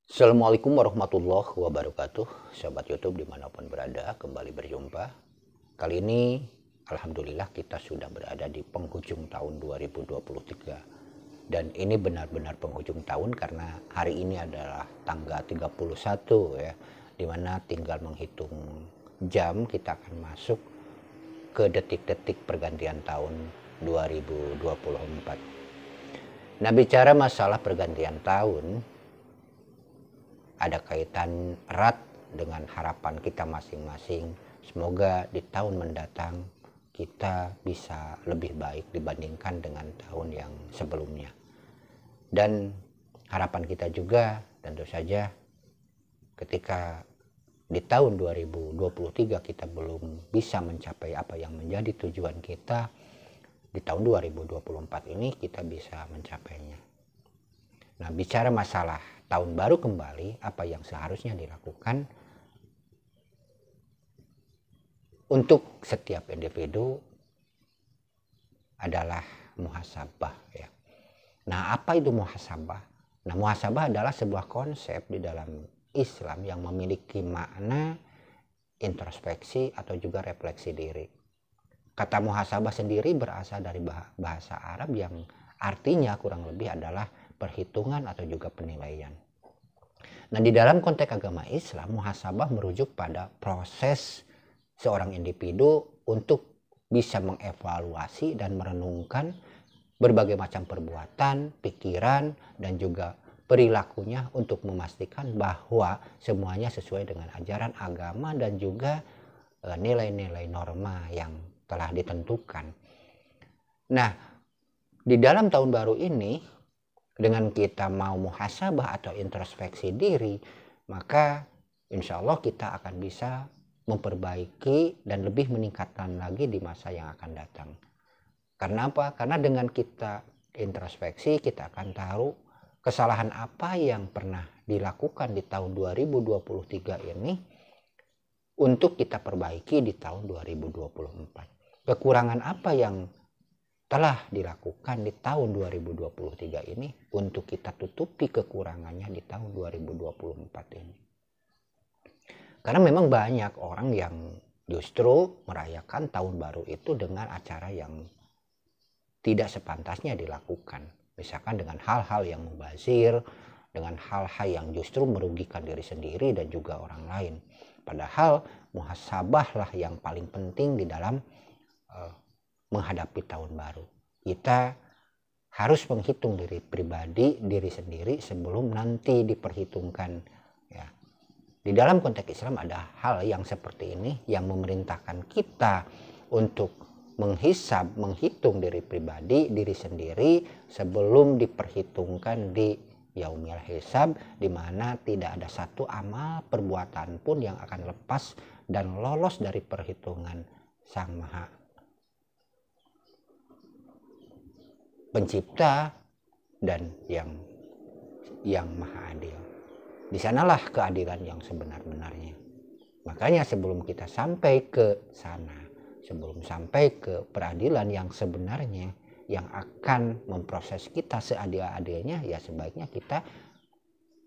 Assalamualaikum warahmatullahi wabarakatuh. Sahabat YouTube dimanapun berada, kembali berjumpa. Kali ini Alhamdulillah kita sudah berada di penghujung tahun 2023. Dan ini benar-benar penghujung tahun karena hari ini adalah tanggal 31 ya, dimana tinggal menghitung jam kita akan masuk ke detik-detik pergantian tahun 2024. Nah, bicara masalah pergantian tahun, ada kaitan erat dengan harapan kita masing-masing. Semoga di tahun mendatang kita bisa lebih baik dibandingkan dengan tahun yang sebelumnya. Dan harapan kita juga tentu saja ketika di tahun 2023 kita belum bisa mencapai apa yang menjadi tujuan kita, di tahun 2024 ini kita bisa mencapainya. Nah, bicara masalah tahun baru kembali, apa yang seharusnya dilakukan untuk setiap individu adalah muhasabah ya. Nah, apa itu muhasabah? Nah, muhasabah adalah sebuah konsep di dalam Islam yang memiliki makna introspeksi atau juga refleksi diri. Kata muhasabah sendiri berasal dari bahasa Arab yang artinya kurang lebih adalah perhitungan atau juga penilaian. Nah, di dalam konteks agama Islam, muhasabah merujuk pada proses seorang individu untuk bisa mengevaluasi dan merenungkan berbagai macam perbuatan, pikiran, dan juga perilakunya untuk memastikan bahwa semuanya sesuai dengan ajaran agama dan juga nilai-nilai norma yang telah ditentukan. Nah, di dalam tahun baru ini, dengan kita mau muhasabah atau introspeksi diri, maka insya Allah kita akan bisa memperbaiki dan lebih meningkatkan lagi di masa yang akan datang. Karena apa? Karena dengan kita introspeksi, kita akan tahu kesalahan apa yang pernah dilakukan di tahun 2023 ini untuk kita perbaiki di tahun 2024. Kekurangan apa yang telah dilakukan di tahun 2023 ini untuk kita tutupi kekurangannya di tahun 2024 ini. Karena memang banyak orang yang justru merayakan tahun baru itu dengan acara yang tidak sepantasnya dilakukan. Misalkan dengan hal-hal yang mubazir, dengan hal-hal yang justru merugikan diri sendiri dan juga orang lain. Padahal muhasabahlah yang paling penting di dalam menghadapi tahun baru. Kita harus menghitung diri pribadi, diri sendiri sebelum nanti diperhitungkan ya. Di dalam konteks Islam ada hal yang seperti ini yang memerintahkan kita untuk menghisab, menghitung diri pribadi, diri sendiri sebelum diperhitungkan di yaumil hisab, di mana tidak ada satu amal perbuatan pun yang akan lepas dan lolos dari perhitungan Sang Maha Pencipta dan yang Maha Adil. Di sanalah keadilan yang sebenar-benarnya. Makanya sebelum kita sampai ke sana, sebelum sampai ke peradilan yang sebenarnya yang akan memproses kita seadil-adilnya, ya sebaiknya kita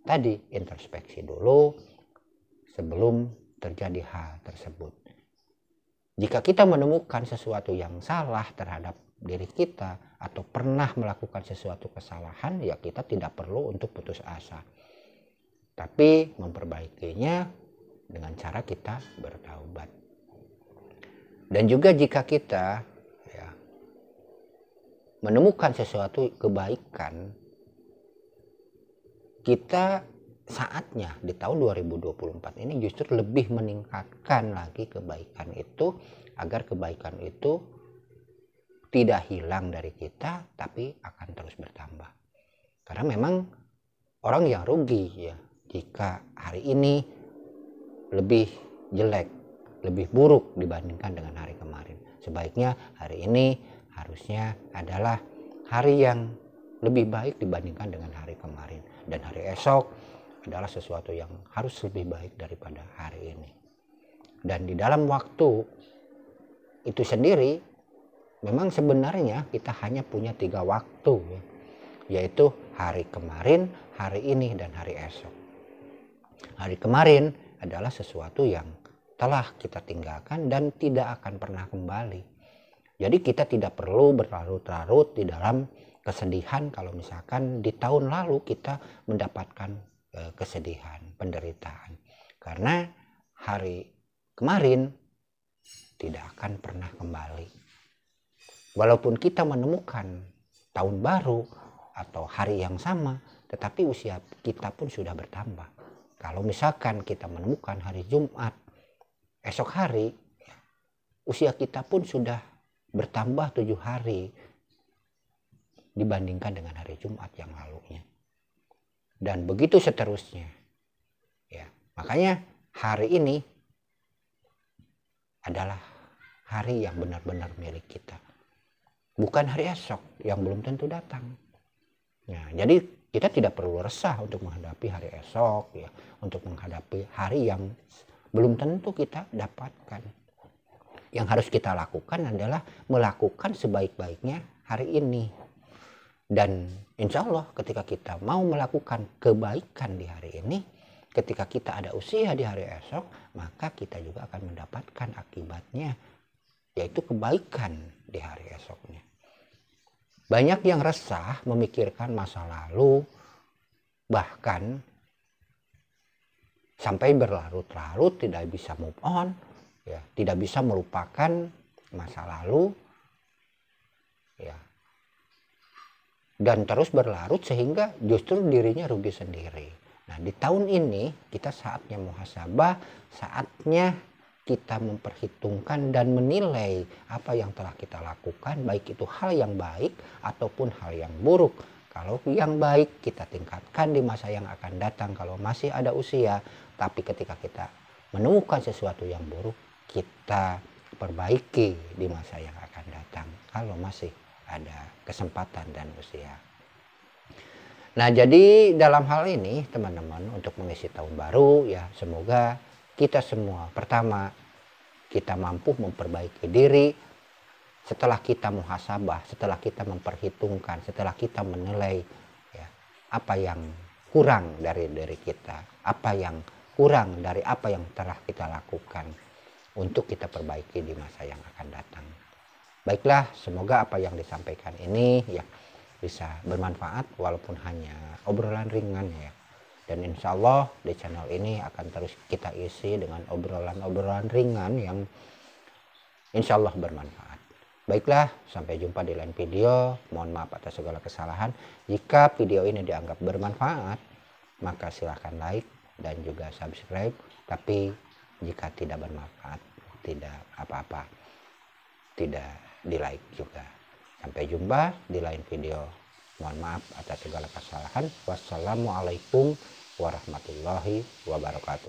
tadi introspeksi dulu sebelum terjadi hal tersebut. Jika kita menemukan sesuatu yang salah terhadap diri kita atau pernah melakukan sesuatu kesalahan, ya kita tidak perlu untuk putus asa, tapi memperbaikinya dengan cara kita bertaubat. Dan juga jika kita ya, menemukan sesuatu kebaikan, kita saatnya di tahun 2024 ini justru lebih meningkatkan lagi kebaikan itu, agar kebaikan itu tidak hilang dari kita tapi akan terus bertambah. Karena memang orang yang rugi ya jika hari ini lebih jelek, lebih buruk dibandingkan dengan hari kemarin. Sebaiknya hari ini harusnya adalah hari yang lebih baik dibandingkan dengan hari kemarin, dan hari esok adalah sesuatu yang harus lebih baik daripada hari ini. Dan di dalam waktu itu sendiri memang sebenarnya kita hanya punya 3 waktu ya, yaitu hari kemarin, hari ini, dan hari esok. Hari kemarin adalah sesuatu yang telah kita tinggalkan dan tidak akan pernah kembali. Jadi kita tidak perlu berlarut-larut di dalam kesedihan kalau misalkan di tahun lalu kita mendapatkan kesedihan, penderitaan. Karena hari kemarin tidak akan pernah kembali. Walaupun kita menemukan tahun baru atau hari yang sama, tetapi usia kita pun sudah bertambah. Kalau misalkan kita menemukan hari Jumat, esok hari, usia kita pun sudah bertambah 7 hari dibandingkan dengan hari Jumat yang lalunya. Dan begitu seterusnya. Ya, makanya hari ini adalah hari yang benar-benar milik kita. Bukan hari esok yang belum tentu datang. Ya, jadi kita tidak perlu resah untuk menghadapi hari esok, ya, untuk menghadapi hari yang belum tentu kita dapatkan. Yang harus kita lakukan adalah melakukan sebaik-baiknya hari ini. Dan insya Allah ketika kita mau melakukan kebaikan di hari ini, ketika kita ada usia di hari esok, maka kita juga akan mendapatkan akibatnya, yaitu kebaikan di hari esoknya. Banyak yang resah memikirkan masa lalu, bahkan sampai berlarut-larut tidak bisa move on, ya, tidak bisa melupakan masa lalu, ya, dan terus berlarut sehingga justru dirinya rugi sendiri. Nah, di tahun ini kita saatnya muhasabah, saatnya kita memperhitungkan dan menilai apa yang telah kita lakukan, baik itu hal yang baik ataupun hal yang buruk. Kalau yang baik kita tingkatkan di masa yang akan datang kalau masih ada usia, tapi ketika kita menemukan sesuatu yang buruk, kita perbaiki di masa yang akan datang kalau masih ada kesempatan dan usia. Nah, jadi dalam hal ini teman-teman, untuk mengisi tahun baru, ya semoga kita semua, pertama kita mampu memperbaiki diri setelah kita muhasabah, setelah kita memperhitungkan, setelah kita menilai, ya, apa yang kurang dari diri kita, apa yang kurang dari apa yang telah kita lakukan, untuk kita perbaiki di masa yang akan datang. Baiklah, semoga apa yang disampaikan ini ya bisa bermanfaat walaupun hanya obrolan ringan ya. Dan insya Allah di channel ini akan terus kita isi dengan obrolan-obrolan ringan yang insya Allah bermanfaat. Baiklah, sampai jumpa di lain video. Mohon maaf atas segala kesalahan. Jika video ini dianggap bermanfaat, maka silahkan like dan juga subscribe. Tapi jika tidak bermanfaat, tidak apa-apa, tidak di like juga. Sampai jumpa di lain video. Mohon maaf atas segala kesalahan. Wassalamualaikum warahmatullahi wabarakatuh.